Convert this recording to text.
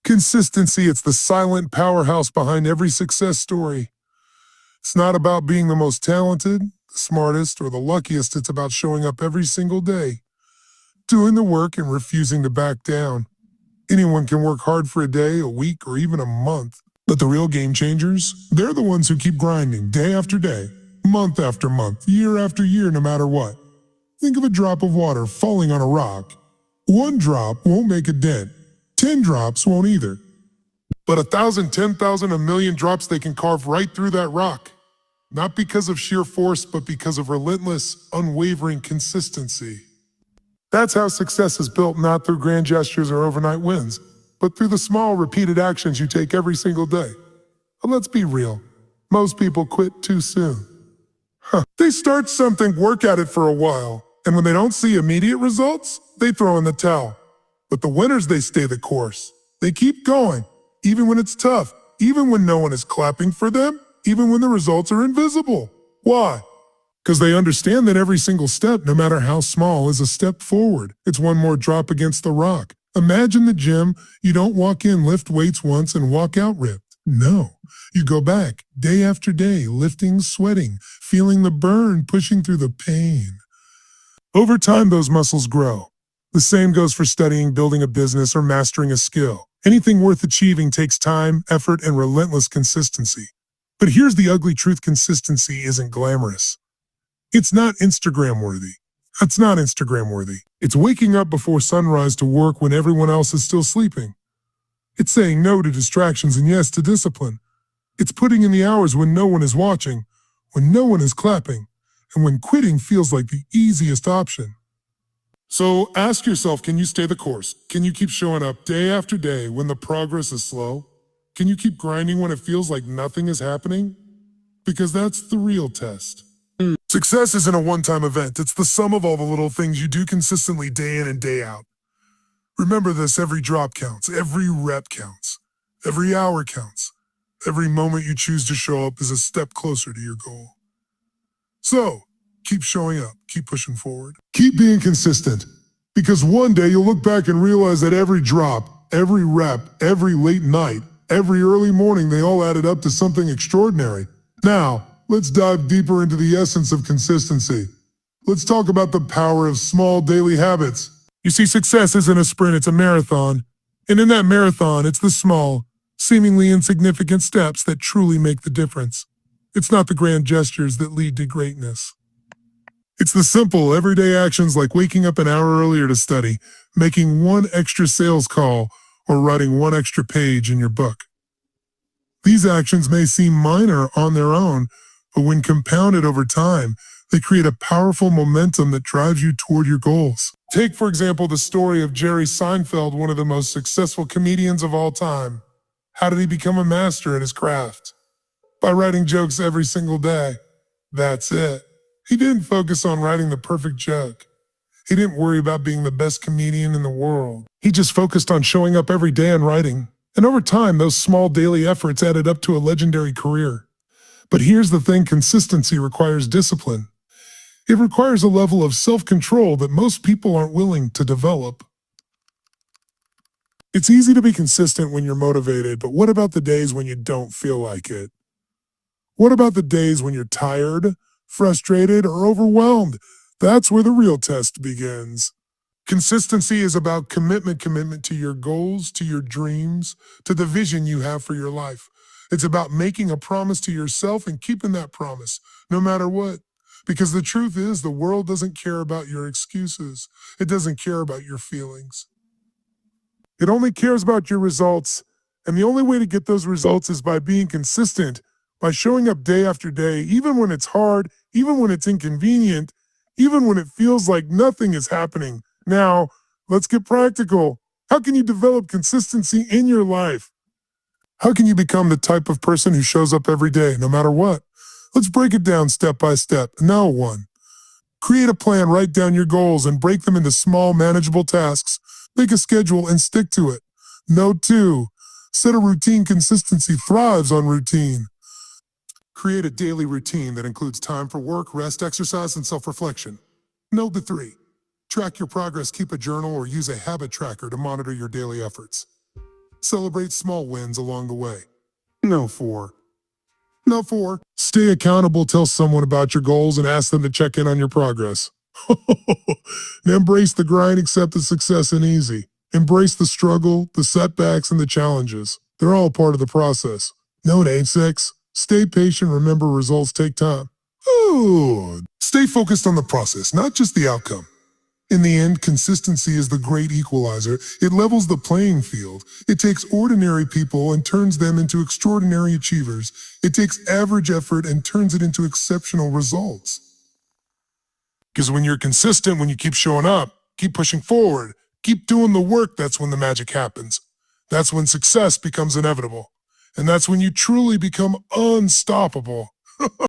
Consistency, it's the silent powerhouse behind every success story. It's not about being the most talented, the smartest, or the luckiest. It's about showing up every single day, doing the work and refusing to back down. Anyone can work hard for a day, a week, or even a month. But the real game changers, they're the ones who keep grinding day after day, month after month, year after year, no matter what. Think of a drop of water falling on a rock. One drop won't make a dent. 10 drops won't either. But 1,000, 10,000, a million drops, they can carve right through that rock. Not because of sheer force, but because of relentless, unwavering consistency. That's how success is built, not through grand gestures or overnight wins, but through the small, repeated actions you take every single day. But let's be real. Most people quit too soon. They start something, work at it for a while, and when they don't see immediate results, they throw in the towel. But the winners, they stay the course. They keep going, even when it's tough, even when no one is clapping for them, even when the results are invisible. Why? Because they understand that every single step, no matter how small, is a step forward. It's one more drop against the rock. Imagine the gym. You don't walk in, lift weights once, and walk out ripped. No. You go back, day after day, lifting, sweating, feeling the burn, pushing through the pain. Over time, those muscles grow. The same goes for studying, building a business, or mastering a skill. Anything worth achieving takes time, effort, and relentless consistency. But here's the ugly truth: consistency isn't glamorous. It's not Instagram worthy. It's waking up before sunrise to work when everyone else is still sleeping. It's saying no to distractions and yes to discipline. It's putting in the hours when no one is watching, when no one is clapping, and when quitting feels like the easiest option. So ask yourself, can you stay the course? Can you keep showing up day after day when the progress is slow? Can you keep grinding when it feels like nothing is happening? Because that's the real test. Success isn't a one-time event. It's the sum of all the little things you do consistently day in and day out. Remember this: every drop counts, every rep counts, every hour counts. Every moment you choose to show up is a step closer to your goal. So, keep showing up, keep pushing forward, keep being consistent, because one day you'll look back and realize that every drop, every rep, every late night, every early morning, they all added up to something extraordinary. Now, let's dive deeper into the essence of consistency. Let's talk about the power of small daily habits. You see, success isn't a sprint, it's a marathon. And in that marathon, it's the small, seemingly insignificant steps that truly make the difference. It's not the grand gestures that lead to greatness. It's the simple, everyday actions like waking up an hour earlier to study, making one extra sales call, or writing one extra page in your book. These actions may seem minor on their own, but when compounded over time, they create a powerful momentum that drives you toward your goals. Take, for example, the story of Jerry Seinfeld, one of the most successful comedians of all time. How did he become a master at his craft? By writing jokes every single day. That's it. He didn't focus on writing the perfect joke. He didn't worry about being the best comedian in the world. He just focused on showing up every day and writing. And over time, those small daily efforts added up to a legendary career. But here's the thing: consistency requires discipline. It requires a level of self-control that most people aren't willing to develop. It's easy to be consistent when you're motivated, but what about the days when you don't feel like it? What about the days when you're tired, frustrated, or overwhelmed? That's where the real test begins. Consistency is about commitment to your goals, to your dreams, to the vision you have for your life. It's about making a promise to yourself and keeping that promise, no matter what. Because the truth is, the world doesn't care about your excuses. It doesn't care about your feelings. It only cares about your results. And the only way to get those results is by being consistent, by showing up day after day, even when it's hard, even when it's inconvenient, even when it feels like nothing is happening. Now, let's get practical. How can you develop consistency in your life? How can you become the type of person who shows up every day, no matter what? Let's break it down step by step. No one. Create a plan, write down your goals, and break them into small, manageable tasks. Make a schedule and stick to it. No 2. Set a routine. Consistency thrives on routine. Create a daily routine that includes time for work, rest, exercise, and self-reflection. Note the 3. Track your progress, keep a journal, or use a habit tracker to monitor your daily efforts. Celebrate small wins along the way. No 4. No 4. Stay accountable, tell someone about your goals, and ask them to check in on your progress. Embrace the grind, accept the success ain't easy. Embrace the struggle, the setbacks, and the challenges. They're all part of the process. No, it ain't 6. Stay patient, remember results take time. Ooh. Stay focused on the process, not just the outcome. In the end, consistency is the great equalizer. It levels the playing field. It takes ordinary people and turns them into extraordinary achievers. It takes average effort and turns it into exceptional results. Because when you're consistent, when you keep showing up, keep pushing forward, keep doing the work, that's when the magic happens. That's when success becomes inevitable. And that's when you truly become unstoppable.